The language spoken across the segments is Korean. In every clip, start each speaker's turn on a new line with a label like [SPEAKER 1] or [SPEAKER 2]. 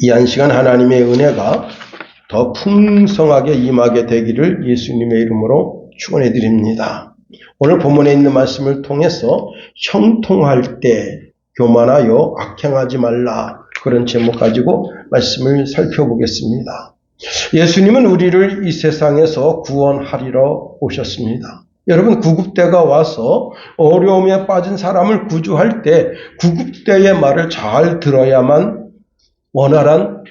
[SPEAKER 1] 이 한 시간 하나님의 은혜가 더 풍성하게 임하게 되기를 예수님의 이름으로 축원해 드립니다. 오늘 본문에 있는 말씀을 통해서 형통할 때 교만하여 악행하지 말라, 그런 제목 가지고 말씀을 살펴보겠습니다. 예수님은 우리를 이 세상에서 구원하리러 오셨습니다. 여러분, 구급대가 와서 어려움에 빠진 사람을 구조할 때 구급대의 말을 잘 들어야만 원활한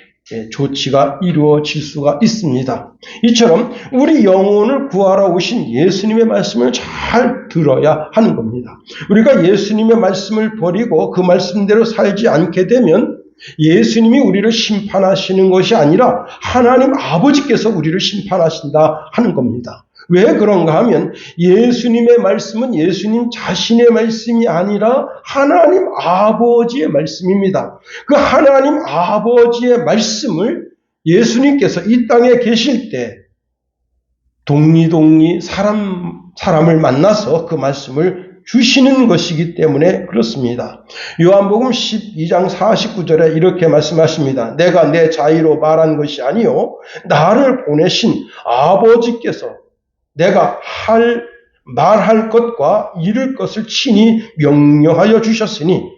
[SPEAKER 1] 조치가 이루어질 수가 있습니다. 이처럼 우리 영혼을 구하러 오신 예수님의 말씀을 잘 들어야 하는 겁니다. 우리가 예수님의 말씀을 버리고 그 말씀대로 살지 않게 되면 예수님이 우리를 심판하시는 것이 아니라 하나님 아버지께서 우리를 심판하신다 하는 겁니다. 왜 그런가 하면 예수님의 말씀은 예수님 자신의 말씀이 아니라 하나님 아버지의 말씀입니다. 그 하나님 아버지의 말씀을 예수님께서 이 땅에 계실 때 동리동리 사람을 만나서 그 말씀을 주시는 것이기 때문에 그렇습니다. 요한복음 12장 49절에 이렇게 말씀하십니다. 내가 내 자의로 말한 것이 아니요 나를 보내신 아버지께서 내가 말할 것과 이룰 것을 친히 명령하여 주셨으니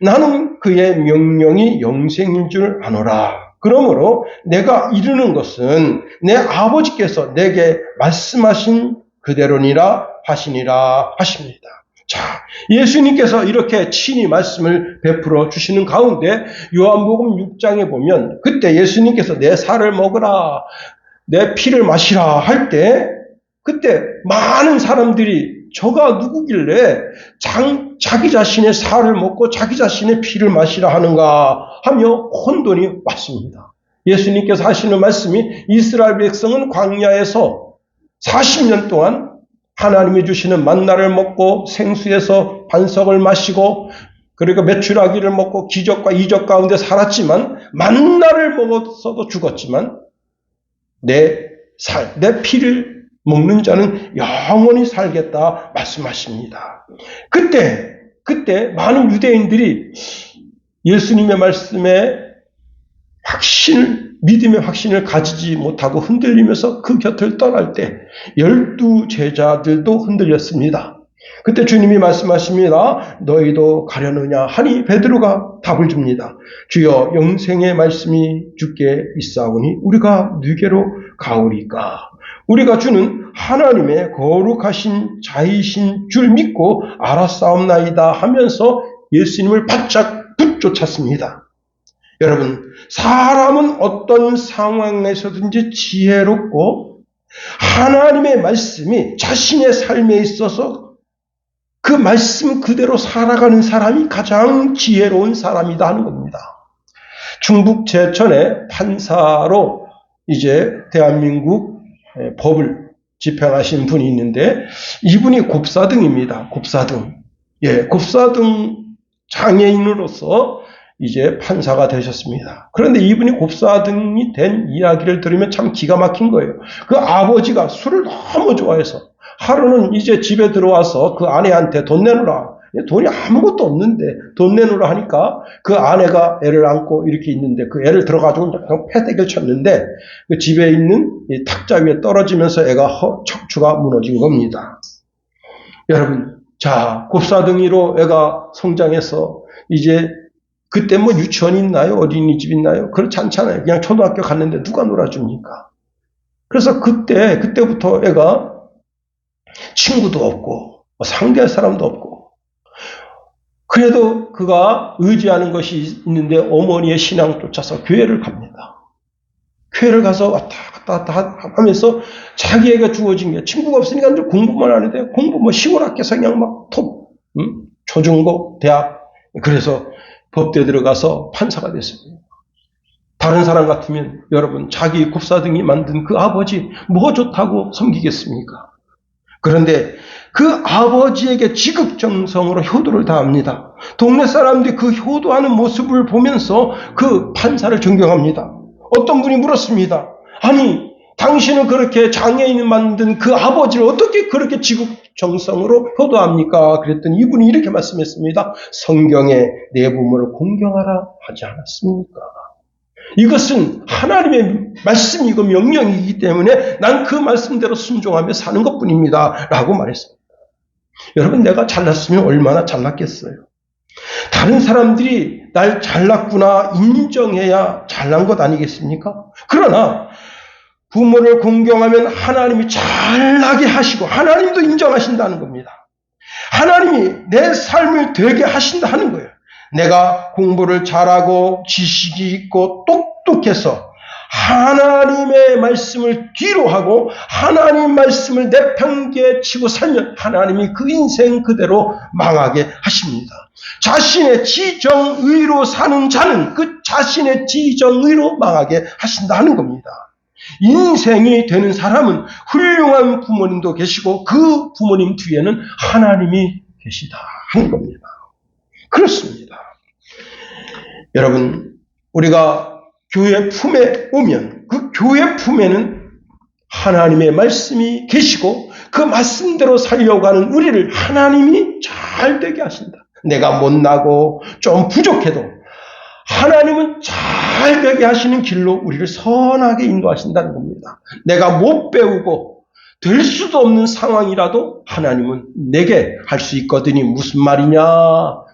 [SPEAKER 1] 나는 그의 명령이 영생인 줄 아노라. 그러므로 내가 이루는 것은 내 아버지께서 내게 말씀하신 그대로니라 하시니라 하십니다. 자, 예수님께서 이렇게 친히 말씀을 베풀어 주시는 가운데 요한복음 6장에 보면 그때 예수님께서 내 살을 먹으라, 내 피를 마시라 할 때 그때 많은 사람들이 저가 누구길래 자기 자신의 살을 먹고 자기 자신의 피를 마시라 하는가 하며 혼돈이 왔습니다. 예수님께서 하시는 말씀이 이스라엘 백성은 광야에서 40년 동안 하나님이 주시는 만나를 먹고 생수에서 반석을 마시고 그리고 메추라기를 먹고 기적과 이적 가운데 살았지만 만나를 먹었어도 죽었지만 내 피를 먹는 자는 영원히 살겠다 말씀하십니다. 그때 많은 유대인들이 예수님의 말씀에 믿음의 확신을 가지지 못하고 흔들리면서 그 곁을 떠날 때 12 제자들도 흔들렸습니다. 그때 주님이 말씀하십니다. 너희도 가려느냐 하니 베드로가 답을 줍니다. 주여, 영생의 말씀이 주께 있사오니 우리가 누게로 가오리까? 우리가 주는 하나님의 거룩하신 자이신 줄 믿고 알았사옵나이다 하면서 예수님을 바짝 붙쫓았습니다. 여러분, 사람은 어떤 상황에서든지 지혜롭고 하나님의 말씀이 자신의 삶에 있어서 그 말씀 그대로 살아가는 사람이 가장 지혜로운 사람이다 하는 겁니다. 충북 제천의 판사로 이제 대한민국 법을 집행하신 분이 있는데 이분이 곱사등입니다. 곱사등. 곱사등 장애인으로서 이제 판사가 되셨습니다. 그런데 이분이 곱사등이 된 이야기를 들으면 참 기가 막힌 거예요. 그 아버지가 술을 너무 좋아해서 하루는 이제 집에 들어와서 그 아내한테 돈 내놓으라. 돈이 아무것도 없는데 돈 내놓으라 하니까 그 아내가 애를 안고 이렇게 있는데 그 애를 들어가지고 그냥 패대기를 쳤는데 그 집에 있는 이 탁자 위에 떨어지면서 애가 척추가 무너진 겁니다. 여러분, 자, 곱사등이로 애가 성장해서 이제 그때 뭐 유치원이 있나요? 어린이집 있나요? 그렇지 않잖아요. 그냥 초등학교 갔는데 누가 놀아줍니까? 그래서 그때부터 애가 친구도 없고 상대할 사람도 없고 그래도 그가 의지하는 것이 있는데 어머니의 신앙을 쫓아서 교회를 갑니다. 교회를 가서 왔다 갔다 하면서 자기에게 주어진 게 친구가 없으니까 공부만 하는데 공부 뭐 시골 학교에서 그냥 막 초중고, 대학 그래서 법대에 들어가서 판사가 됐습니다. 다른 사람 같으면 여러분 자기 곱사등이 만든 그 아버지 뭐 좋다고 섬기겠습니까? 그런데 그 아버지에게 지극정성으로 효도를 다합니다. 동네 사람들이 그 효도하는 모습을 보면서 그 판사를 존경합니다. 어떤 분이 물었습니다. 아니, 당신은 그렇게 장애인을 만든 그 아버지를 어떻게 그렇게 지극정성으로 효도합니까? 그랬더니 이분이 이렇게 말씀했습니다. 성경에 내 부모를 공경하라 하지 않았습니까? 이것은 하나님의 말씀이고 명령이기 때문에 난 그 말씀대로 순종하며 사는 것뿐입니다. 라고 말했습니다. 여러분, 내가 잘났으면 얼마나 잘났겠어요. 다른 사람들이 날 잘났구나 인정해야 잘난 것 아니겠습니까? 그러나 부모를 공경하면 하나님이 잘나게 하시고 하나님도 인정하신다는 겁니다. 하나님이 내 삶을 되게 하신다 하는 거예요. 내가 공부를 잘하고 지식이 있고 똑똑해서 하나님의 말씀을 뒤로 하고 하나님 말씀을 내팽개치고 살면 하나님이 그 인생 그대로 망하게 하십니다. 자신의 지정의로 사는 자는 그 자신의 지정의로 망하게 하신다 하는 겁니다. 인생이 되는 사람은 훌륭한 부모님도 계시고 그 부모님 뒤에는 하나님이 계시다 하는 겁니다. 그렇습니다. 여러분, 우리가 교회 품에 오면 그 교회 품에는 하나님의 말씀이 계시고 그 말씀대로 살려고 하는 우리를 하나님이 잘 되게 하신다. 내가 못나고 좀 부족해도 하나님은 잘 되게 하시는 길로 우리를 선하게 인도하신다는 겁니다. 내가 못 배우고 될 수도 없는 상황이라도 하나님은 내게 할 수 있거든이 무슨 말이냐.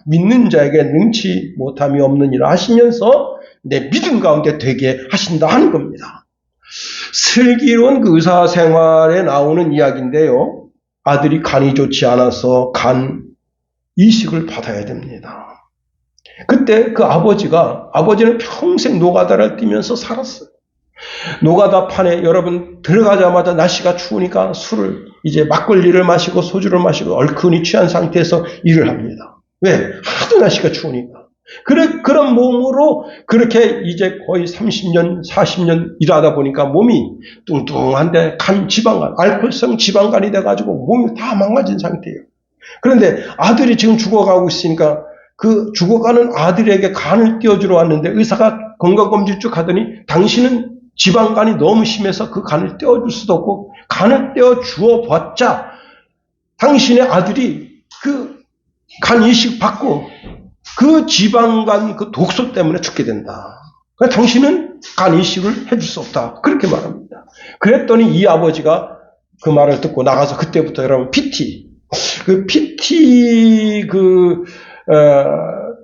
[SPEAKER 1] 믿는 자에게 능치 못함이 없느니라 하시면서 내 믿음 가운데 되게 하신다 하는 겁니다. 슬기로운 그 의사 생활에 나오는 이야기인데요. 아들이 간이 좋지 않아서 간 이식을 받아야 됩니다. 그때 그 아버지는 평생 노가다를 뛰면서 살았어요. 노가다 판에 여러분 들어가자마자 날씨가 추우니까 술을 이제 막걸리를 마시고 소주를 마시고 얼큰이 취한 상태에서 일을 합니다. 왜? 하도 날씨가 추우니까. 그런 몸으로 그렇게 이제 거의 30년, 40년 일하다 보니까 몸이 뚱뚱한데 지방간, 알코올성 지방간이 돼가지고 몸이 다 망가진 상태예요. 그런데 아들이 지금 죽어가고 있으니까 그 죽어가는 아들에게 간을 띄워주러 왔는데 의사가 건강검진 쭉 하더니 당신은 지방간이 너무 심해서 그 간을 떼어줄 수도 없고 간을 떼어주어 봤자 당신의 아들이 그 간 이식 받고 그 지방간 그 독소 때문에 죽게 된다. 그러니까 당신은 간 이식을 해줄 수 없다. 그렇게 말합니다. 그랬더니 이 아버지가 그 말을 듣고 나가서 그때부터 여러분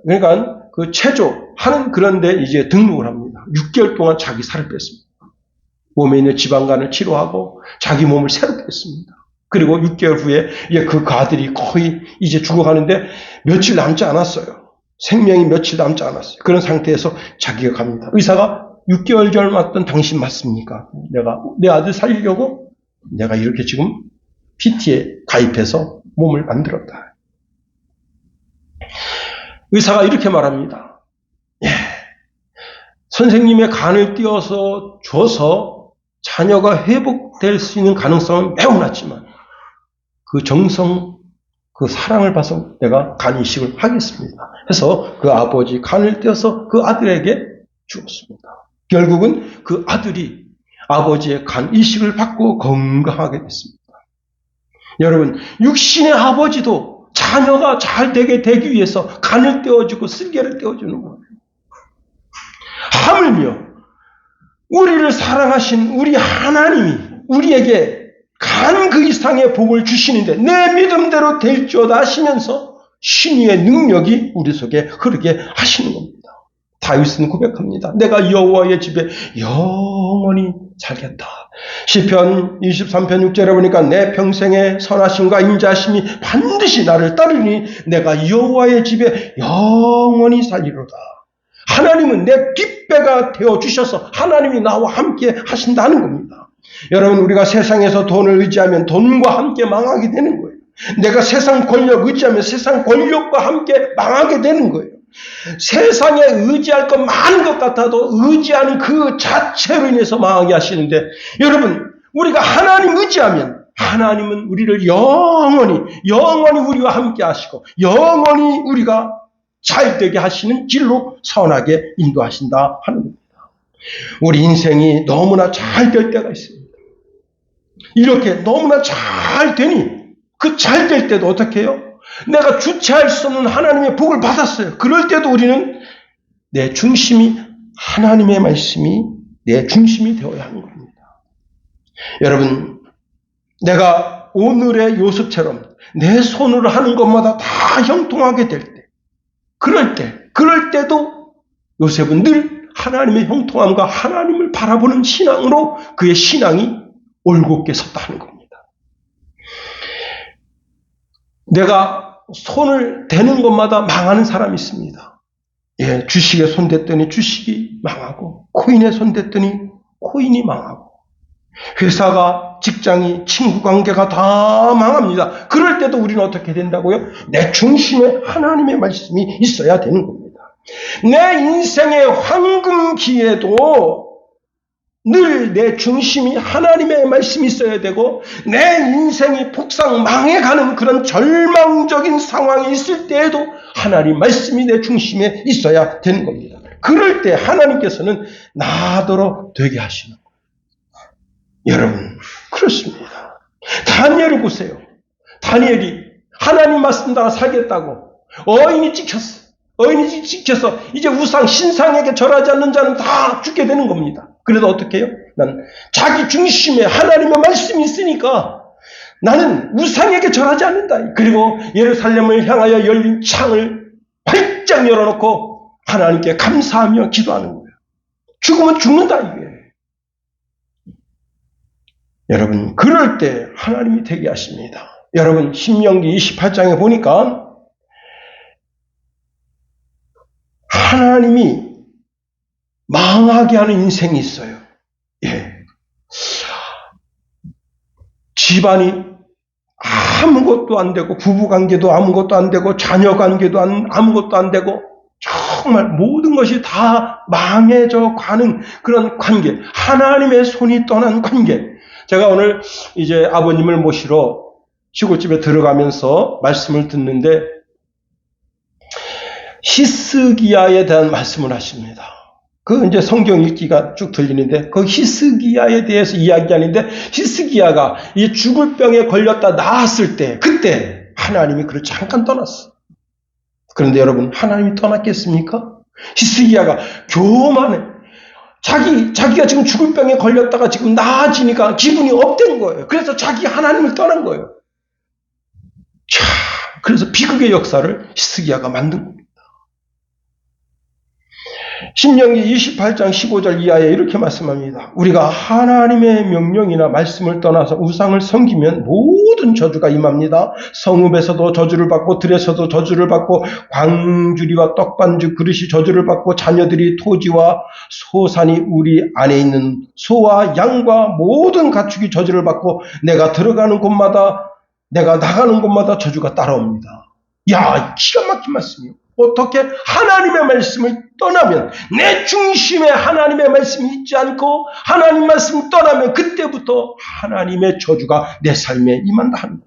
[SPEAKER 1] 그러니까 그 체조하는 그런데 이제 등록을 합니다. 6개월 동안 자기 살을 뺐습니다. 몸에 있는 지방간을 치료하고 자기 몸을 새롭게 했습니다. 그리고 6개월 후에 그 아들이 거의 이제 죽어가는데 며칠 남지 않았어요. 생명이 며칠 남지 않았어요. 그런 상태에서 자기가 갑니다. 의사가 6개월 전 왔던 당신 맞습니까? 내가 내 아들 살리려고 내가 이렇게 지금 PT에 가입해서 몸을 만들었다. 의사가 이렇게 말합니다. 선생님의 간을 띄워서 줘서 자녀가 회복될 수 있는 가능성은 매우 낮지만 그 정성, 그 사랑을 봐서 내가 간 이식을 하겠습니다. 해서 그 아버지 간을 띄워서 그 아들에게 주었습니다. 결국은 그 아들이 아버지의 간 이식을 받고 건강하게 됐습니다. 여러분, 육신의 아버지도 자녀가 잘 되게 되기 위해서 간을 떼어주고 쓸개를 떼어주는 거예요. 하물며 우리를 사랑하신 우리 하나님이 우리에게 간 그 이상의 복을 주시는데 내 믿음대로 될지어다 하시면서 신의의 능력이 우리 속에 흐르게 하시는 겁니다. 다윗은 고백합니다. 내가 여호와의 집에 영원히 살겠다. 시편 23편 6절에 보니까 내 평생의 선하심과 인자하심이 반드시 나를 따르니 내가 여호와의 집에 영원히 살리로다. 하나님은 내 뒷배가 되어주셔서 하나님이 나와 함께 하신다는 겁니다. 여러분, 우리가 세상에서 돈을 의지하면 돈과 함께 망하게 되는 거예요. 내가 세상 권력 의지하면 세상 권력과 함께 망하게 되는 거예요. 세상에 의지할 것 많은 것 같아도 의지하는 그 자체로 인해서 망하게 하시는데 여러분, 우리가 하나님 의지하면 하나님은 우리를 영원히 우리와 함께 하시고 영원히 우리가 잘 되게 하시는 길로 선하게 인도하신다 하는 겁니다. 우리 인생이 너무나 잘 될 때가 있습니다. 이렇게 너무나 잘 되니 그 잘 될 때도 어떻게 해요? 내가 주체할 수 없는 하나님의 복을 받았어요. 그럴 때도 우리는 내 중심이 하나님의 말씀이 내 중심이 되어야 하는 겁니다. 여러분, 내가 오늘의 요셉처럼 내 손으로 하는 것마다 다 형통하게 될 때, 그럴 때도 요셉은 늘 하나님의 형통함과 하나님을 바라보는 신앙으로 그의 신앙이 올곧게 섰다는 겁니다. 내가 손을 대는 것마다 망하는 사람이 있습니다. 예, 주식에 손댔더니 주식이 망하고, 코인에 손댔더니 코인이 망하고, 회사가, 직장이, 친구 관계가 다 망합니다. 그럴 때도 우리는 어떻게 된다고요? 내 중심에 하나님의 말씀이 있어야 되는 겁니다. 내 인생의 황금기에도 늘 내 중심이 하나님의 말씀이 있어야 되고, 내 인생이 폭삭 망해가는 그런 절망적인 상황이 있을 때에도 하나님 말씀이 내 중심에 있어야 되는 겁니다. 그럴 때 하나님께서는 나도록 되게 하시는 거예요. 여러분, 그렇습니다. 다니엘을 보세요. 다니엘이 하나님 말씀 따라 살겠다고 어인이 찍혔어. 어인이 찍혀서 이제 우상, 신상에게 절하지 않는 자는 다 죽게 되는 겁니다. 그래도 어떻게 해요? 난 자기 중심에 하나님의 말씀이 있으니까 나는 우상에게 절하지 않는다. 그리고 예루살렘을 향하여 열린 창을 활짝 열어놓고 하나님께 감사하며 기도하는 거예요. 죽으면 죽는다, 이게. 여러분, 그럴 때 하나님이 되게 하십니다. 여러분, 신명기 28장에 보니까 하나님이 망하게 하는 인생이 있어요. 예. 집안이 아무것도 안 되고, 부부관계도 아무것도 안 되고, 자녀관계도 아무것도 안 되고, 정말 모든 것이 다 망해져 가는 그런 관계, 하나님의 손이 떠난 관계. 제가 오늘 이제 아버님을 모시러 시골집에 들어가면서 말씀을 듣는데 히스기야에 대한 말씀을 하십니다. 그 이제 성경 읽기가 쭉 들리는데 그 히스기야에 대해서 이야기하는데, 히스기야가 이 죽을 병에 걸렸다 나았을 때, 그때 하나님이 그를 잠깐 떠났어. 그런데 여러분, 하나님이 떠났겠습니까? 히스기야가 교만해. 자기가 지금 죽을 병에 걸렸다가 지금 나아지니까 기분이 업된 거예요. 그래서 자기 하나님을 떠난 거예요. 자, 그래서 비극의 역사를 히스기야가 만든 겁니다. 신명기 28장 15절 이하에 이렇게 말씀합니다. 우리가 하나님의 명령이나 말씀을 떠나서 우상을 섬기면 모든 저주가 임합니다. 성읍에서도 저주를 받고, 들에서도 저주를 받고, 광주리와 떡반죽 그릇이 저주를 받고, 자녀들이 토지와 소산이 우리 안에 있는 소와 양과 모든 가축이 저주를 받고, 내가 들어가는 곳마다, 내가 나가는 곳마다 저주가 따라옵니다. 야, 기가 막힌 말씀이에요. 어떻게 하나님의 말씀을 떠나면, 내 중심에 하나님의 말씀이 있지 않고 하나님 말씀을 떠나면 그때부터 하나님의 저주가 내 삶에 임한다 합니다.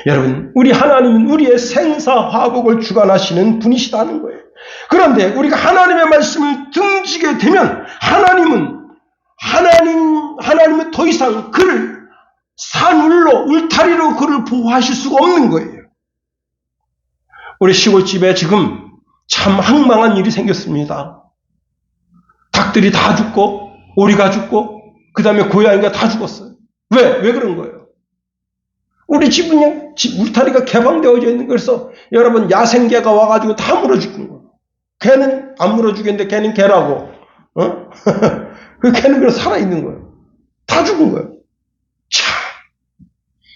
[SPEAKER 1] 여러분, 우리 하나님은 우리의 생사화복을 주관하시는 분이시다는 거예요. 그런데 우리가 하나님의 말씀을 등지게 되면 하나님은 더 이상 그를 산울로, 울타리로 그를 보호하실 수가 없는 거예요. 우리 시골집에 지금 참 황망한 일이 생겼습니다. 닭들이 다 죽고, 오리가 죽고, 그 다음에 고양이가 다 죽었어요. 왜 그런 거예요? 우리 집은 울타리가 개방되어져 있는 거예요. 그래서 여러분, 야생개가 와가지고 다 물어 죽는 거예요. 개는 안 물어 죽겠는데 걔는 개라고. 그 개는 그래서 살아있는 거예요. 다 죽은 거예요. 참.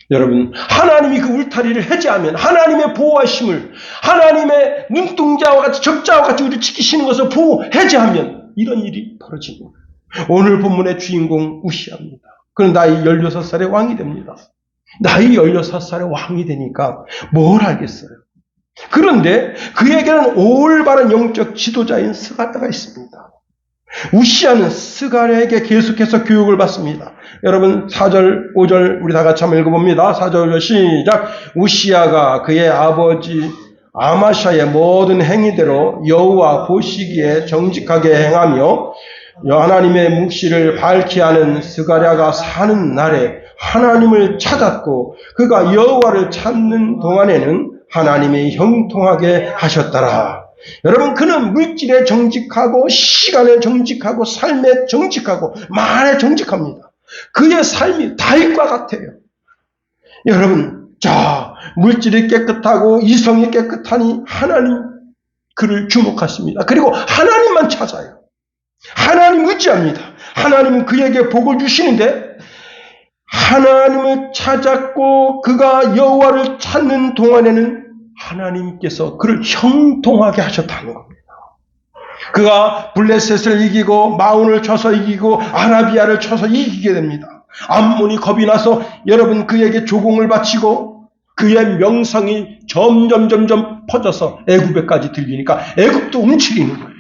[SPEAKER 1] 여러분, 하나님이 그 울타리를 해제하면, 하나님의 보호하심을, 하나님의 눈동자와 같이, 적자와 같이 우리를 지키시는 것을 해제하면 이런 일이 벌어지는 거예요. 오늘 본문의 주인공 우시아입니다. 그는 나이 16살에 왕이 됩니다. 나이 16살에 왕이 되니까 뭘 알겠어요. 그런데 그에게는 올바른 영적 지도자인 스가랴가 있습니다. 우시아는 스가랴에게 계속해서 교육을 받습니다. 여러분, 4절, 5절 우리 다 같이 한번 읽어봅니다. 4절, 5절 시작. 우시아가 그의 아버지 아마샤의 모든 행위대로 여호와 보시기에 정직하게 행하며 하나님의 묵시를 밝히 하는 스가랴가 사는 날에 하나님을 찾았고, 그가 여호와를 찾는 동안에는 하나님이 형통하게 하셨더라. 여러분, 그는 물질에 정직하고 시간에 정직하고 삶에 정직하고 말에 정직합니다. 그의 삶이 달과 같아요. 여러분, 자, 물질이 깨끗하고 이성이 깨끗하니 하나님 그를 주목하십니다. 그리고 하나님만 찾아요. 하나님 의지합니다. 하나님은 그에게 복을 주시는데 하나님을 찾았고 그가 여호와를 찾는 동안에는 하나님께서 그를 형통하게 하셨다는 겁니다. 그가 블레셋을 이기고 마온을 쳐서 이기고 아라비아를 쳐서 이기게 됩니다. 암몬이 겁이 나서 여러분 그에게 조공을 바치고 그의 명성이 점점 퍼져서 애굽에까지 들리니까 애굽도 움츠리는 거예요.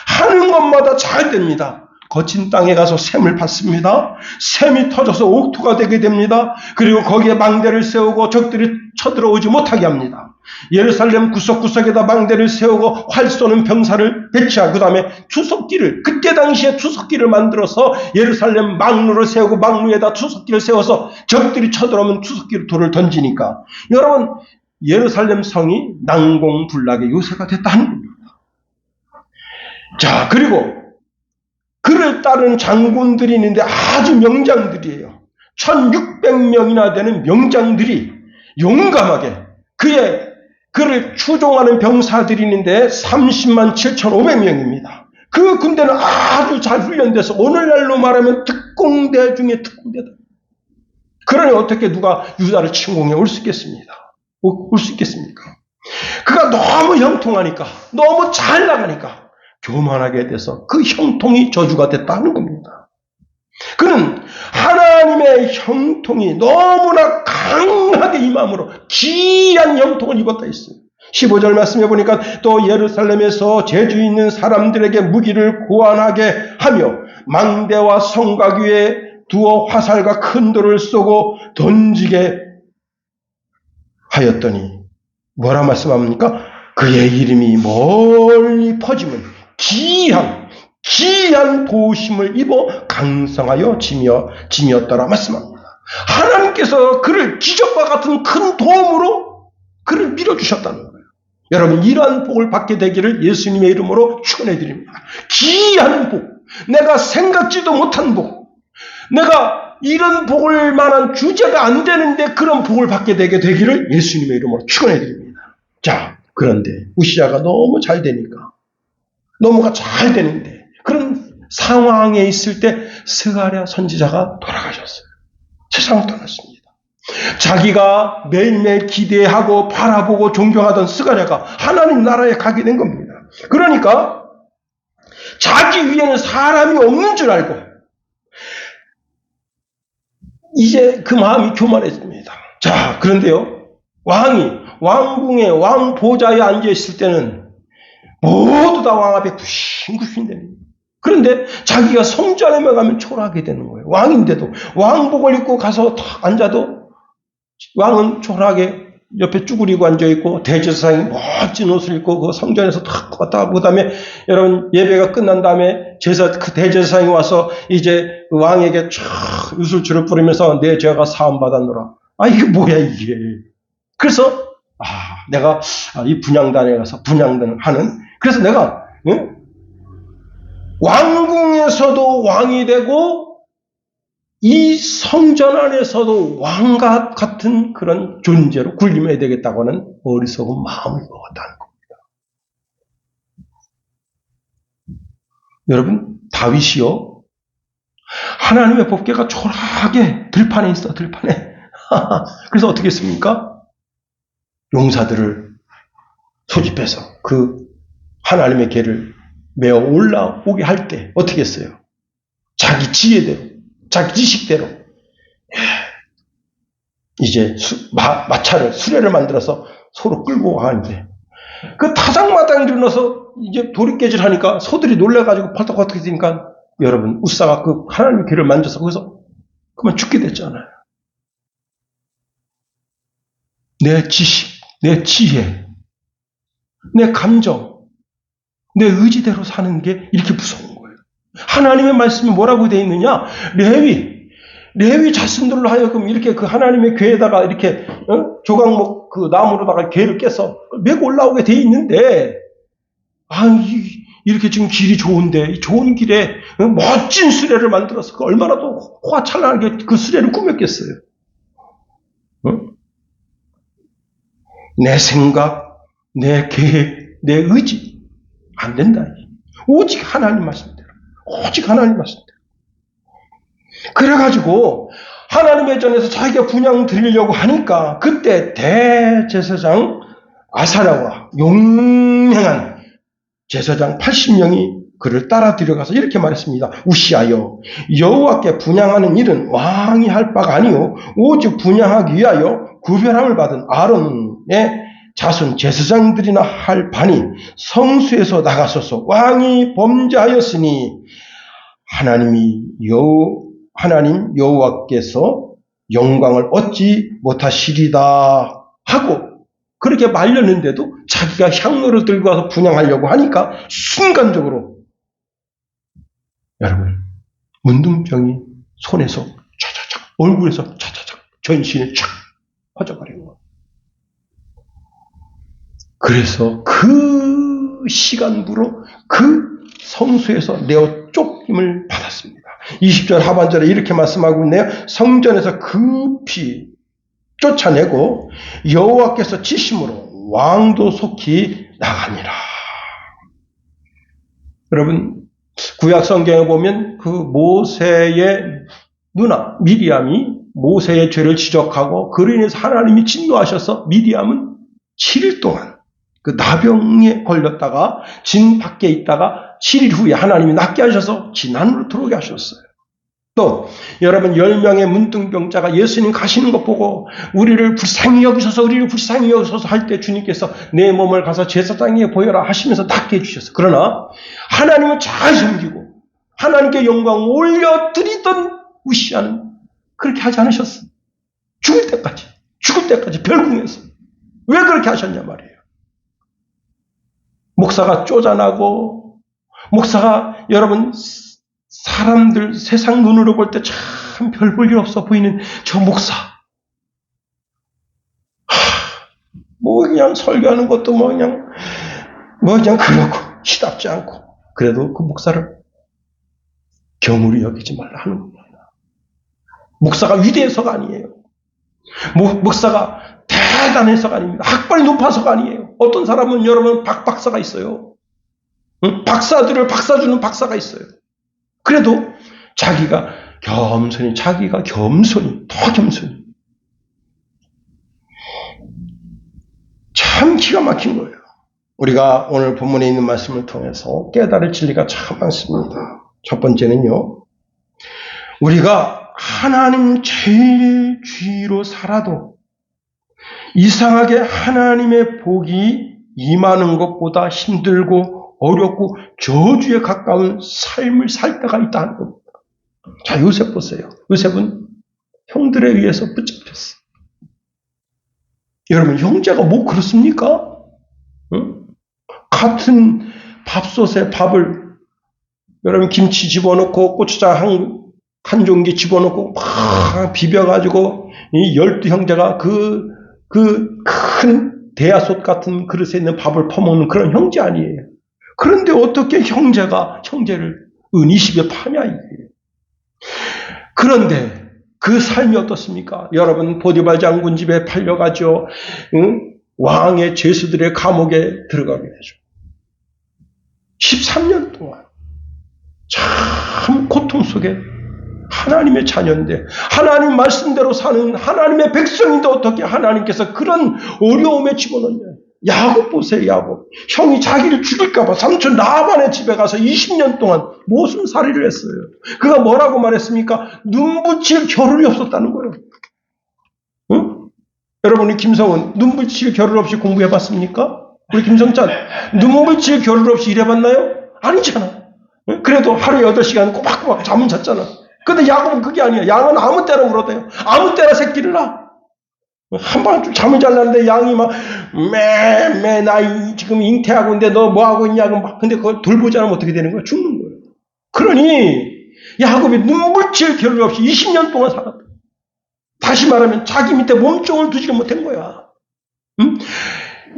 [SPEAKER 1] 하는 것마다 잘 됩니다. 거친 땅에 가서 샘을 팠습니다. 샘이 터져서 옥토가 되게 됩니다. 그리고 거기에 망대를 세우고 적들이 쳐들어오지 못하게 합니다. 예루살렘 구석구석에다 망대를 세우고 활 쏘는 병사를 배치하고 그 다음에 투석기를, 그때 당시에 투석기를 만들어서 예루살렘 망루를 세우고 망루에다 투석기를 세워서 적들이 쳐들어오면 투석기로 돌을 던지니까 여러분 예루살렘 성이 난공불락의 요새가 됐다는 겁니다. 자, 그리고 그를 따르는 장군들이 있는데 아주 명장들이에요. 1600명이나 되는 명장들이 용감하게 그를 추종하는 병사들이 있는데 30만 7,500명입니다. 그 군대는 아주 잘 훈련돼서 오늘날로 말하면 특공대 중에 특공대다. 그러니 어떻게 누가 유다를 침공해 올 수 있겠습니다. 올 수 있겠습니까? 그가 너무 형통하니까, 너무 잘 나가니까 교만하게 돼서 그 형통이 저주가 됐다는 겁니다. 그는 하나님의 형통이 너무나 강하게 임함으로 귀한 형통을 입었다 했어요. 15절 말씀해 보니까 또 예루살렘에서 재주 있는 사람들에게 무기를 고안하게 하며 망대와 성곽 위에 두어 화살과 큰 돌을 쏘고 던지게 하였더니 뭐라 말씀합니까? 그의 이름이 멀리 퍼지면 귀한 도심을 입어 강성하여 지녔더라 말씀합니다. 하나님께서 그를 기적과 같은 큰 도움으로 그를 밀어주셨다는 거예요. 여러분, 이러한 복을 받게 되기를 예수님의 이름으로 축원해 드립니다. 귀한 복, 내가 생각지도 못한 복, 내가 이런 복을 만한 주제가 안 되는데 그런 복을 받게 되기를 예수님의 이름으로 축원해 드립니다. 자, 그런데 우시아가 너무 잘 되니까, 너무가 잘 되는데 그런 상황에 있을 때 스가랴 선지자가 돌아가셨어요. 세상을 떠났습니다. 자기가 매일매일 기대하고 바라보고 존경하던 스가랴가 하나님 나라에 가게 된 겁니다. 그러니까 자기 위에는 사람이 없는 줄 알고 이제 그 마음이 교만해집니다. 자, 그런데요, 왕궁의 왕보좌에 앉아있을 때는 모두 다 왕 앞에 굽신굽신 됩니다. 그런데 자기가 성전 안에 가면 초라하게 되는 거예요. 왕인데도 왕복을 입고 가서 탁 앉아도 왕은 초라하게 옆에 쭈그리고 앉아있고 대제사장이 멋진 옷을 입고 그 성전에서 탁 왔다 가고 그다음에 여러분 예배가 끝난 다음에 그 대제사장이 와서 이제 그 왕에게 촥 유술주를 뿌리면서 내 죄가 사함받았노라. 아, 이게 뭐야 이게. 그래서 내가 이 분향단에 가서 분향단을 하는, 그래서 내가 왕궁에서도 왕이 되고 이 성전 안에서도 왕과 같은 그런 존재로 군림해야 되겠다고 하는 어리석은 마음을 먹었다는 겁니다. 여러분, 다윗이요, 하나님의 법궤가 초라하게 들판에 있어, 들판에. 그래서 어떻게 했습니까? 용사들을 소집해서 그 하나님의 궤를 메어 올라오게 할 때 어떻게 했어요? 자기 지혜대로, 자기 지식대로 이제 마차를, 수레를 만들어서 서로 끌고 가는데 그 타작마당 일어나서 이제 도리깨질 하니까 소들이 놀래가지고 펄떡펄떡 뛰니까 여러분, 우사가 그 하나님의 궤를 만져서 거기서 그만 죽게 됐잖아요. 내 지식, 내 지혜, 내 감정, 내 의지대로 사는 게 이렇게 무서운 거예요. 하나님의 말씀이 뭐라고 되어 있느냐? 레위 자손들로 하여금 이렇게 그 하나님의 궤에다가 이렇게 조각목 그 나무로다가 궤를 깨서 메고 올라오게 되어 있는데 이렇게 지금 길이 좋은데, 이 좋은 길에 멋진 수레를 만들어서 얼마나 또 호화찬란하게 그 수레를 꾸몄겠어요. 내 생각, 내 계획, 내 의지 안 된다. 오직 하나님 말씀대로. 오직 하나님 말씀대로. 그래가지고 하나님의 전에서 자기가 분향 드리려고 하니까 그때 대제사장 아사랴와 용맹한 제사장 80명이 그를 따라 들어가서 이렇게 말했습니다. 우시하여 여호와께 분향하는 일은 왕이 할 바가 아니요 오직 분향하기 위하여 구별함을 받은 아론의 자손 제사장들이나 할 바니 성수에서 나가소서. 왕이 범죄하였으니 하나님 여호와께서 영광을 얻지 못하시리다 하고 그렇게 말렸는데도 자기가 향로를 들고 와서 분향하려고 하니까 순간적으로 여러분 문둥병이 손에서 차차차 얼굴에서 차차차 전신에 촥 퍼져버린 거예요. 그래서 그 시간부로 그 성수에서 내어 쫓김을 받았습니다. 20절 하반절에 이렇게 말씀하고 있네요. 성전에서 급히 쫓아내고 여호와께서 치심으로 왕도 속히 나가니라. 여러분 구약 성경에 보면 그 모세의 누나 미리암이 모세의 죄를 지적하고 그로 인해서 하나님이 진노하셔서 미리암은 7일 동안 그 나병에 걸렸다가 진 밖에 있다가 7일 후에 하나님이 낫게 하셔서 진안으로 들어오게 하셨어요. 또 여러분 10명의 문둥병자가 예수님 가시는 것 보고 우리를 불쌍히 여기셔서 할 때 주님께서 내 몸을 가서 제사장에게 보여라 하시면서 낫게 해주셨어요. 그러나 하나님을 잘 섬기고 하나님께 영광 올려드리던 우시아는 그렇게 하지 않으셨어요. 죽을 때까지 별궁에서 왜 그렇게 하셨냐 말이에요. 목사가 쪼잔하고 목사가 여러분 사람들 세상 눈으로 볼 때 참 별 볼 일 없어 보이는 저 목사 그냥 설교하는 것도 그냥 그렇고 시답지 않고 그래도 그 목사를 경홀히 여기지 말라 하는 겁니다. 목사가 위대해서가 아니에요. 목사가 대단해서가 아닙니다. 학벌이 높아서가 아니에요. 어떤 사람은 여러분 박사가 있어요. 박사들을 박사주는 박사가 있어요. 그래도 자기가 겸손히 더 겸손히 참 기가 막힌 거예요. 우리가 오늘 본문에 있는 말씀을 통해서 깨달을 진리가 참 많습니다. 첫 번째는요. 우리가 하나님 제일 주의로 살아도 이상하게 하나님의 복이 임하는 것보다 힘들고 어렵고 저주에 가까운 삶을 살 때가 있다는 겁니다. 자, 요셉 보세요. 요셉은 형들에 의해서 붙잡혔어요. 여러분, 형제가 뭐 그렇습니까? 같은 밥솥에 밥을 여러분 김치 집어넣고 고추장 한 종기 집어넣고 막 비벼가지고 이 12형제가 그 큰 대야솥 같은 그릇에 있는 밥을 퍼먹는 그런 형제 아니에요. 그런데 어떻게 형제가 형제를 은이십에 파냐 이게. 그런데 그 삶이 어떻습니까? 여러분 보디발 장군 집에 팔려가죠. 왕의 죄수들의 감옥에 들어가게 되죠. 13년 동안 참 고통 속에 하나님의 자녀인데 하나님 말씀대로 사는 하나님의 백성인데 어떻게 하나님께서 그런 어려움에 집어넣냐. 야곱 보세요. 야곱. 형이 자기를 죽일까 봐 삼촌 라반의 집에 가서 20년 동안 모순살이를 했어요. 그가 뭐라고 말했습니까? 눈붙일 겨를이 없었다는 거예요. 응? 여러분이 김성은 눈붙일 겨를 없이 공부해봤습니까? 우리 김성찬 눈붙일 겨를 없이 일해봤나요? 아니잖아. 응? 그래도 하루에 8시간 꼬박꼬박 잠은 잤잖아. 근데 야곱은 그게 아니야. 양은 아무 때나 울어대요. 아무 때나 새끼를 낳아. 한번 좀 잠을 잘 났는데 양이 막 나 지금 잉태하고 있는데 너 뭐 하고 있냐고 막 근데 그걸 돌보지 않으면 어떻게 되는 거야? 죽는 거예요. 그러니 야곱이 눈물칠 겨를 없이 20년 동안 살았다. 다시 말하면 자기 밑에 몸종을 두지 못한 거야. 응?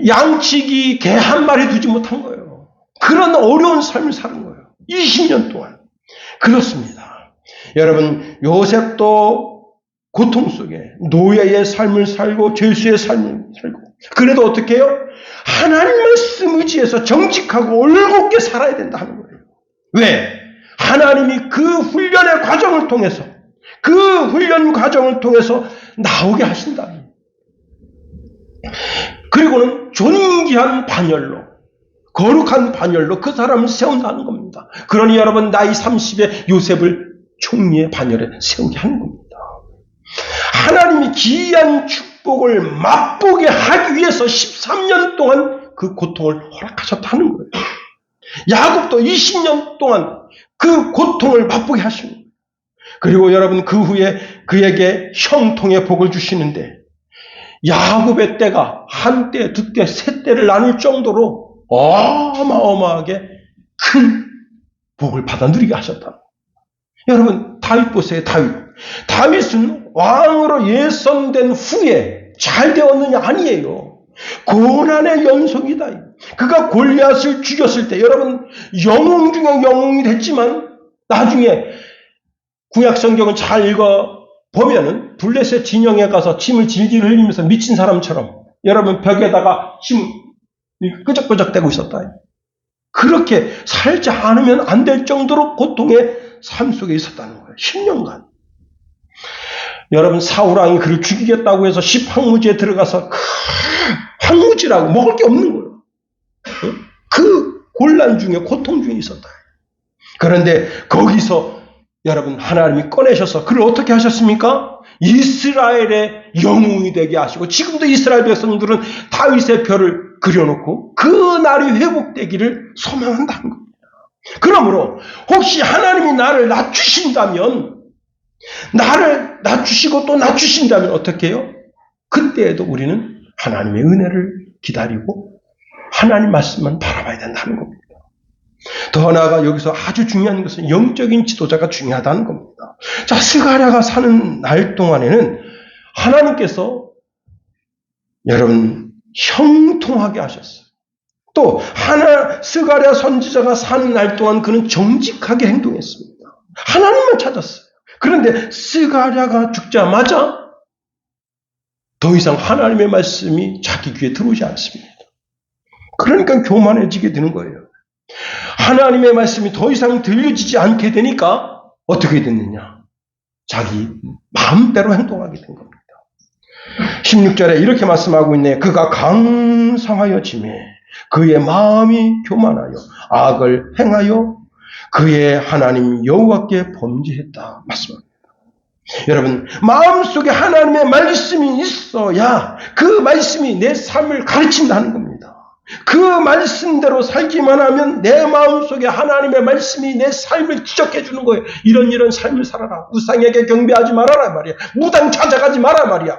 [SPEAKER 1] 양치기 개 한 마리 두지 못한 거예요. 그런 어려운 삶을 사는 거예요. 20년 동안. 그렇습니다. 여러분, 요셉도 고통 속에 노예의 삶을 살고 죄수의 삶을 살고, 그래도 어떻게 해요? 하나님 말씀 의지해서 정직하고 올곧게 살아야 된다 하는 거예요. 왜? 하나님이 그 훈련의 과정을 통해서, 그 훈련 과정을 통해서 나오게 하신다. 그리고는 존귀한 반열로, 거룩한 반열로 그 사람을 세운다는 겁니다. 그러니 여러분, 나이 30에 요셉을 총리의 반열에 세우게 하는 겁니다. 하나님이 기이한 축복을 맛보게 하기 위해서 13년 동안 그 고통을 허락하셨다는 거예요. 야곱도 20년 동안 그 고통을 맛보게 하시는 거예요. 그리고 여러분, 그 후에 그에게 형통의 복을 주시는데, 야곱의 때가 한 때, 두 때, 세 때를 나눌 정도로 어마어마하게 큰 복을 받아 누리게 하셨다. 여러분, 다윗 보세요. 다윗은 왕으로 예선된 후에 잘 되었느냐? 아니에요. 고난의 연속이다. 그가 골리앗을 죽였을 때, 여러분, 영웅 중에 영웅이 됐지만 나중에 구약 성경을 잘 읽어보면은 블레셋 진영에 가서 침을 질질 흘리면서 미친 사람처럼 여러분 벽에다가 침 끄적끄적대고 있었다. 그렇게 살지 않으면 안 될 정도로 고통의 삶 속에 있었다는 거예요. 10년간. 여러분, 사울왕이 그를 죽이겠다고 해서 십황무지에 들어가서 황무지라고 먹을 게 없는 거예요. 그 곤란 중에, 고통 중에 있었다. 그런데 거기서 여러분, 하나님이 꺼내셔서 그를 어떻게 하셨습니까? 이스라엘의 영웅이 되게 하시고, 지금도 이스라엘 백성들은 다윗의 별을 그려놓고 그 날이 회복되기를 소망한다는 겁니다. 그러므로 혹시 하나님이 나를 낮추신다면, 나를 낮추시고 또 낮추신다면 어떻게 해요? 그때에도 우리는 하나님의 은혜를 기다리고 하나님 말씀만 바라봐야 된다는 겁니다. 더 나아가 여기서 아주 중요한 것은 영적인 지도자가 중요하다는 겁니다. 자, 스가랴가 사는 날 동안에는 하나님께서 여러분 형통하게 하셨어요. 또 스가랴 선지자가 사는 날 동안 그는 정직하게 행동했습니다. 하나님만 찾았어요. 그런데 스가랴가 죽자마자 더 이상 하나님의 말씀이 자기 귀에 들어오지 않습니다. 그러니까 교만해지게 되는 거예요. 하나님의 말씀이 더 이상 들려지지 않게 되니까 어떻게 됐느냐? 자기 마음대로 행동하게 된 겁니다. 16절에 이렇게 말씀하고 있네. 그가 강성하여 짐에 그의 마음이 교만하여 악을 행하여 그의 하나님 여호와께 범죄했다 말씀합니다. 여러분, 마음속에 하나님의 말씀이 있어야 그 말씀이 내 삶을 가르친다는 겁니다. 그 말씀대로 살기만 하면 내 마음속에 하나님의 말씀이 내 삶을 지적해 주는 거예요. 이런 삶을 살아라. 우상에게 경배하지 말아라 말이야. 무당 찾아가지 마라 말이야.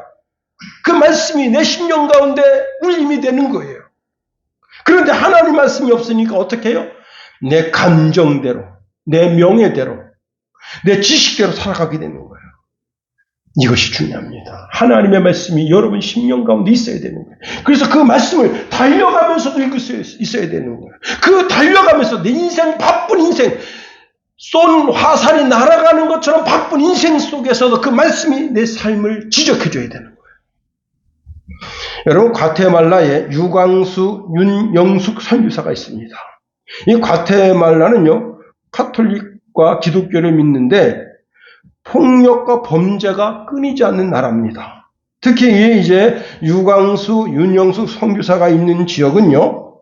[SPEAKER 1] 그 말씀이 내 심령 가운데 울림이 되는 거예요. 그런데 하나님 말씀이 없으니까 어떻게 해요? 내 감정대로, 내 명예대로, 내 지식대로 살아가게 되는 거예요. 이것이 중요합니다. 하나님의 말씀이 여러분 심령 가운데 있어야 되는 거예요. 그래서 그 말씀을 달려가면서도 읽을 수 있어야 되는 거예요. 그 달려가면서 내 인생, 바쁜 인생, 쏜 화살이 날아가는 것처럼 바쁜 인생 속에서도 그 말씀이 내 삶을 지적해줘야 되는 거예요. 여러분, 과테말라에 유광수 윤영숙 선교사가 있습니다. 이 과테말라는요, 카톨릭과 기독교를 믿는데 폭력과 범죄가 끊이지 않는 나라입니다. 특히 이제 유광수 윤영숙 선교사가 있는 지역은요,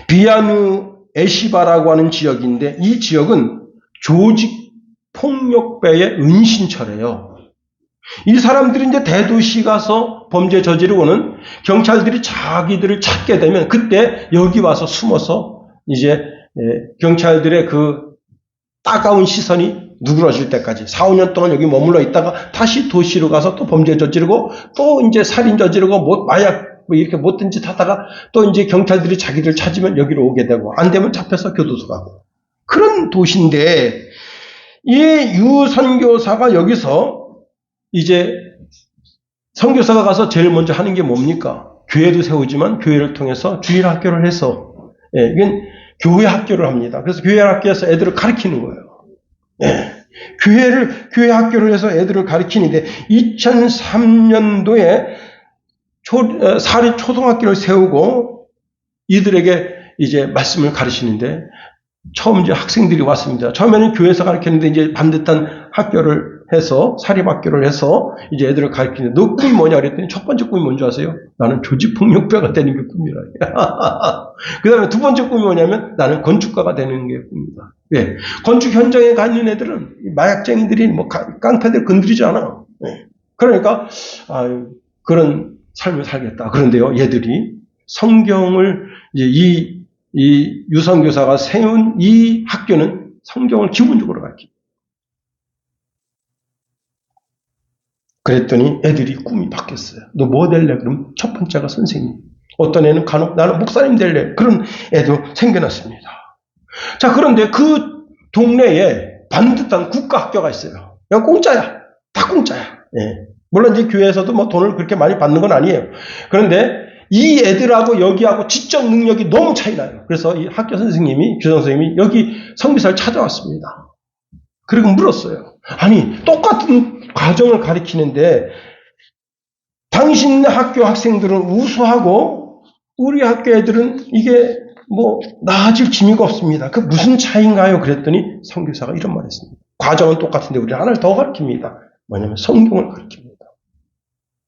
[SPEAKER 1] 비아누 에시바라고 하는 지역인데, 이 지역은 조직 폭력배의 은신처래요. 이 사람들이 이제 대도시 가서 범죄 저지르고는 경찰들이 자기들을 찾게 되면 그때 여기 와서 숨어서 이제 경찰들의 그 따가운 시선이 누그러질 때까지 4, 5년 동안 여기 머물러 있다가 다시 도시로 가서 또 범죄 저지르고 또 이제 살인 저지르고 마약 이렇게 못된 짓 하다가 또 이제 경찰들이 자기들 찾으면 여기로 오게 되고 안 되면 잡혀서 교도소 가고 그런 도시인데, 이 유 선교사가 여기서 이제 선교사가 가서 제일 먼저 하는 게 뭡니까? 교회도 세우지만 교회를 통해서 주일 학교를 해서 예, 이건 교회 학교를 합니다. 그래서 교회 학교에서 애들을 가르치는 거예요. 예. 교회 학교를 해서 애들을 가르치는데 2003년도에 사립 초등학교를 세우고 이들에게 이제 말씀을 가르치는데 처음 이제 학생들이 왔습니다. 처음에는 교회에서 가르쳤는데 이제 반듯한 학교를 해서 사립학교를 해서 이제 애들을 가르치는데 너 꿈이 뭐냐 그랬더니 첫 번째 꿈이 뭔지 아세요? 나는 조직폭력배가 되는 게 꿈이라. 그 다음에 두 번째 꿈이 뭐냐면 나는 건축가가 되는 게 꿈이다. 예. 건축 현장에 가 있는 애들은 마약쟁이들이 뭐 깡패들 건드리지 않아. 예. 그러니까 그런 삶을 살겠다. 그런데요, 얘들이 성경을 이제 이 유성교사가 세운 이 학교는 성경을 기본적으로 가르칩니다. 그랬더니 애들이 꿈이 바뀌었어요. 너 뭐 될래? 그럼 첫 번째가 선생님. 어떤 애는 간혹 나는 목사님 될래. 그런 애도 생겨났습니다. 자, 그런데 그 동네에 반듯한 국가학교가 있어요. 그냥 공짜야. 다 공짜야. 예. 물론 이제 교회에서도 뭐 돈을 그렇게 많이 받는 건 아니에요. 그런데 이 애들하고 여기하고 지적 능력이 너무 차이 나요. 그래서 이 학교 선생님이, 교장 선생님이 여기 성교사를 찾아왔습니다. 그리고 물었어요. 아니, 똑같은 과정을 가르치는데 당신 학교 학생들은 우수하고 우리 학교 애들은 이게 뭐 나아질 기미가 없습니다. 그 무슨 차이인가요? 그랬더니 선교사가 이런 말을 했습니다. 과정은 똑같은데 우리는 하나를 더 가르칩니다. 뭐냐면 성경을 가르칩니다.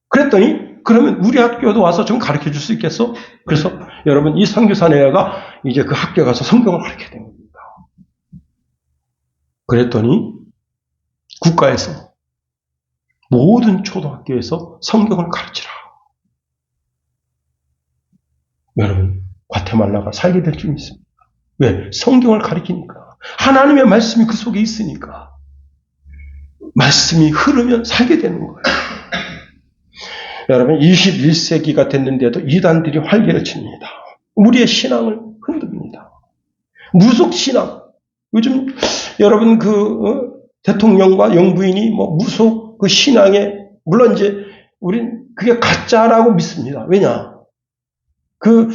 [SPEAKER 1] 그랬더니 그러면 우리 학교도 와서 좀 가르쳐 줄 수 있겠어? 그래서 여러분 이 선교사 내가 이제 그 학교 가서 성경을 가르쳐야 됩니다. 그랬더니 국가에서 모든 초등학교에서 성경을 가르치라. 여러분 과테말라가 살게 될 줄 믿습니다. 왜? 성경을 가르치니까. 하나님의 말씀이 그 속에 있으니까. 말씀이 흐르면 살게 되는 거예요. 여러분 21세기가 됐는데도 이단들이 활개를 칩니다. 우리의 신앙을 흔듭니다. 무속신앙. 요즘 여러분 대통령과 영부인이 뭐 무속 그 신앙에 물론 이제 우린 그게 가짜라고 믿습니다. 왜냐? 그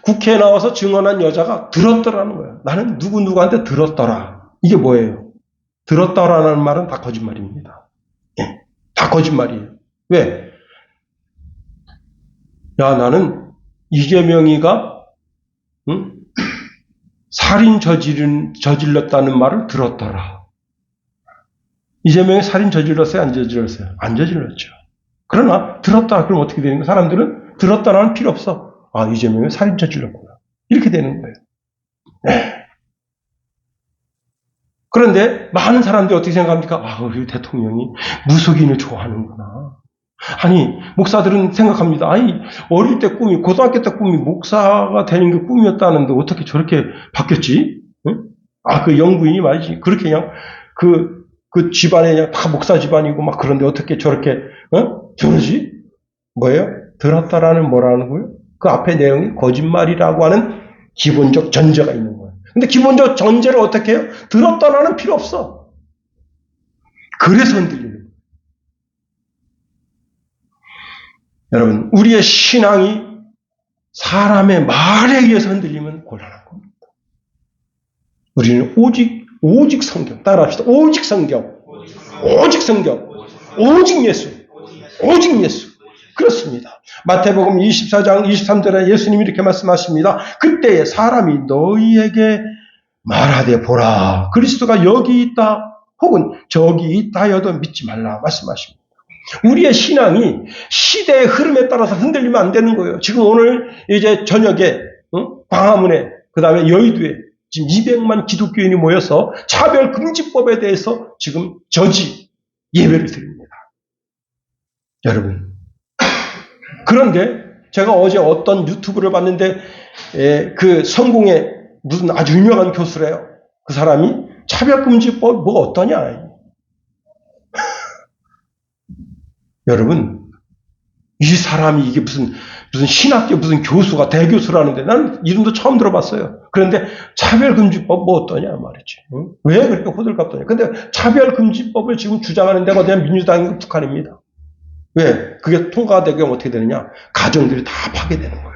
[SPEAKER 1] 국회에 나와서 증언한 여자가 들었더라는 거예요. 나는 누구한테 들었더라. 이게 뭐예요? 들었더라는 말은 다 거짓말입니다. 예, 다 거짓말이에요. 왜? 야, 나는 이재명이가 살인 저질렀다는 말을 들었더라. 이재명이 살인 저질렀어요? 안 저질렀어요? 안 저질렀죠. 그러나 들었다 그럼 어떻게 되는 거예요? 사람들은 들었다라는 필요 없어. 아, 이재명이 살인 저질렀구나. 이렇게 되는 거예요. 네. 그런데 많은 사람들이 어떻게 생각합니까? 아, 우리 대통령이 무속인을 좋아하는구나. 아니, 목사들은 생각합니다. 아니, 어릴 때 꿈이, 고등학교 때 꿈이 목사가 되는 게 꿈이었다는데 어떻게 저렇게 바뀌었지? 응? 아, 그 영부인이 말이지. 그렇게 그냥 그 집안에 그냥 다 목사 집안이고 막 그런데 어떻게 저렇게, 저러지? 뭐예요? 들었다라는 뭐라는 거예요? 그 앞에 내용이 거짓말이라고 하는 기본적 전제가 있는 거예요. 근데 기본적 전제를 어떻게 해요? 들었다라는 필요 없어. 그래서 흔들리는 거예요. 여러분, 우리의 신앙이 사람의 말에 의해서 흔들리면 곤란한 겁니다. 우리는 오직 성경, 따라합시다. 오직 성경, 오직 성경, 오직 예수, 오직 예수. 그렇습니다. 마태복음 24장 23절에 예수님이 이렇게 말씀하십니다. 그때에 사람이 너희에게 말하되 보라. 그리스도가 여기 있다 혹은 저기 있다 하여도 믿지 말라 말씀하십니다. 우리의 신앙이 시대의 흐름에 따라서 흔들리면 안 되는 거예요. 지금 오늘 이제 저녁에 광화문에 그 다음에 여의도에 지금 200만 기독교인이 모여서 차별금지법에 대해서 지금 저지 예배를 드립니다. 여러분. 그런데 제가 어제 어떤 유튜브를 봤는데 그 성공의 무슨 아주 유명한 교수래요. 그 사람이 차별금지법 뭐가 어떠냐. 여러분 이 사람이 이게 무슨 신학교 무슨 교수가 대교수라는데 나는 이름도 처음 들어봤어요. 그런데 차별금지법 뭐 어떠냐 말이지. 응? 왜 그렇게 호들갑 떠냐. 근데 차별금지법을 지금 주장하는 데가 어디냐 민주당이고 북한입니다. 왜? 그게 통과가 되면 어떻게 되느냐? 가정들이 다 파괴되는 거예요.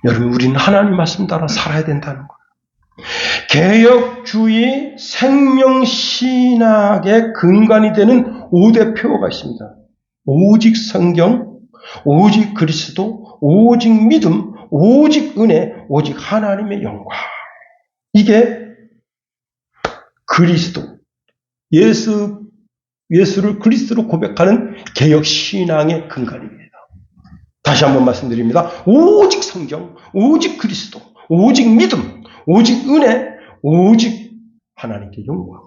[SPEAKER 1] 여러분, 우리는 하나님 말씀 따라 살아야 된다는 거예요. 개혁주의 생명신학의 근간이 되는 5대 표어가 있습니다. 오직 성경, 오직 그리스도, 오직 믿음, 오직 은혜, 오직 하나님의 영광. 이게 그리스도, 예수를 그리스도로 고백하는 개혁신앙의 근간입니다. 다시 한번 말씀드립니다. 오직 성경, 오직 그리스도, 오직 믿음, 오직 은혜, 오직 하나님께 영광.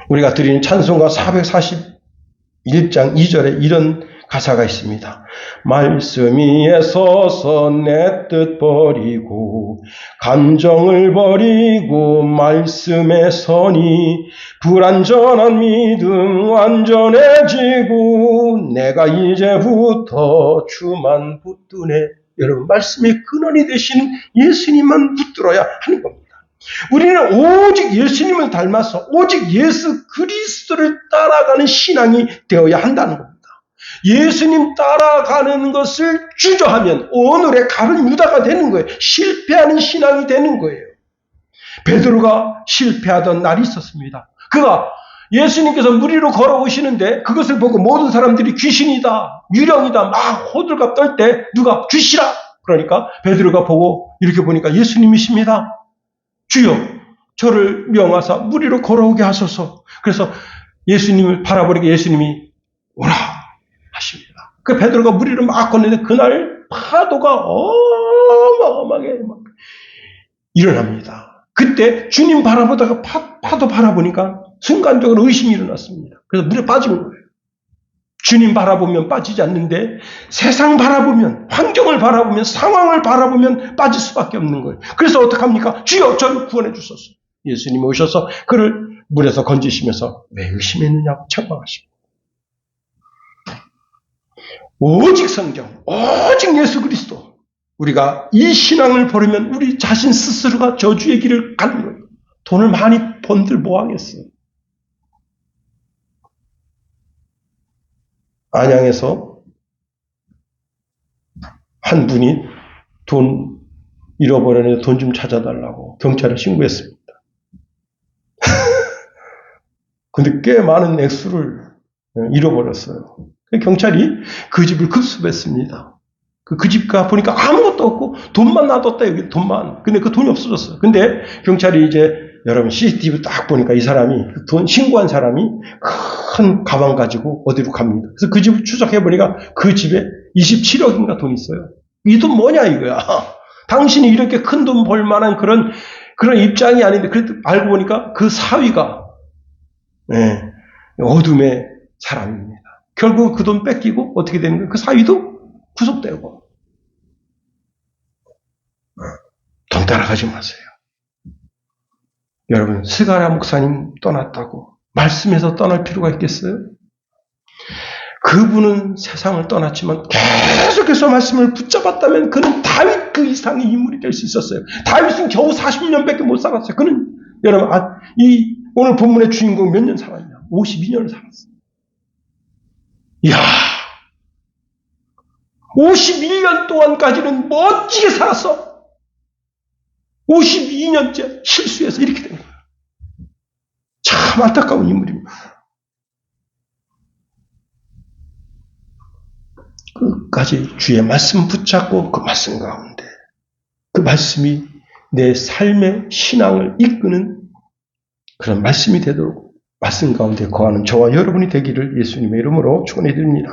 [SPEAKER 1] 우리가 드리는 찬송가 441장 2절에 이런 가사가 있습니다. 말씀 위에 서서 내 뜻 버리고 감정을 버리고 말씀에 서니 불완전한 믿음 완전해지고 내가 이제부터 주만 붙드네. 여러분, 말씀의 근원이 되시는 예수님만 붙들어야 하는 겁니다. 우리는 오직 예수님을 닮아서 오직 예수 그리스도를 따라가는 신앙이 되어야 한다는 겁니다. 예수님 따라가는 것을 주저하면 오늘의 가룟 유다가 되는 거예요. 실패하는 신앙이 되는 거예요. 베드로가 실패하던 날이 있었습니다. 그가 예수님께서 무리로 걸어오시는데 그것을 보고 모든 사람들이 귀신이다, 유령이다 막 호들갑 떨 때 누가 주시라. 그러니까 베드로가 보고 이렇게 보니까 예수님이십니다. 주여, 저를 명하사 무리로 걸어오게 하소서. 그래서 예수님을 바라보니까 예수님이 오라 하십니다. 그 베드로가 무리를 막 걷는데 그날 파도가 어마어마하게 막 일어납니다. 그때 주님 바라보다가 파도 바라보니까 순간적으로 의심이 일어났습니다. 그래서 물에 빠진 거예요. 주님 바라보면 빠지지 않는데 세상 바라보면, 환경을 바라보면, 상황을 바라보면 빠질 수밖에 없는 거예요. 그래서 어떡합니까? 주여, 저를 구원해 주소서. 예수님이 오셔서 그를 물에서 건지시면서 왜 의심했느냐고 책망하시고, 오직 성경, 오직 예수 그리스도. 우리가 이 신앙을 버리면 우리 자신 스스로가 저주의 길을 가는 거예요. 돈을 많이 번들 뭐 하겠어요? 안양에서 한 분이 돈 잃어버렸는데 돈 좀 찾아달라고 경찰에 신고했습니다. 근데 꽤 많은 액수를 잃어버렸어요. 경찰이 그 집을 급습했습니다. 그 집 가 보니까 아무것도 없고 돈만 놔뒀다, 여기 돈만. 근데 그 돈이 없어졌어요. 근데 경찰이 이제 여러분 CCTV 딱 보니까 이 사람이, 돈 신고한 사람이 큰 가방 가지고 어디로 갑니다. 그래서 그 집을 추적해보니까 그 집에 27억인가 돈 있어요. 이 돈 뭐냐 이거야. 당신이 이렇게 큰 돈 벌 만한 그런 입장이 아닌데, 그래도 알고 보니까 그 사위가 어둠의 사람입니다. 결국 그 돈 뺏기고 어떻게 되는 거예요? 그 사위도 구속되고. 돈 따라가지 마세요. 여러분, 스가랴 목사님 떠났다고 말씀에서 떠날 필요가 있겠어요? 그분은 세상을 떠났지만 계속해서 말씀을 붙잡았다면 그는 다윗 그 이상의 인물이 될 수 있었어요. 다윗은 겨우 40년밖에 못 살았어요. 그는 여러분, 이 오늘 본문의 주인공 몇 년 살았냐? 52년을 살았어요. 이야, 51년 동안까지는 멋지게 살았어. 52년째 실수해서 이렇게 된 거예요. 참 안타까운 인물입니다. 끝까지 주의 말씀 붙잡고 그 말씀 가운데, 그 말씀이 내 삶의 신앙을 이끄는 그런 말씀이 되도록 말씀 가운데 거하는 저와 여러분이 되기를 예수님의 이름으로 축원해 드립니다.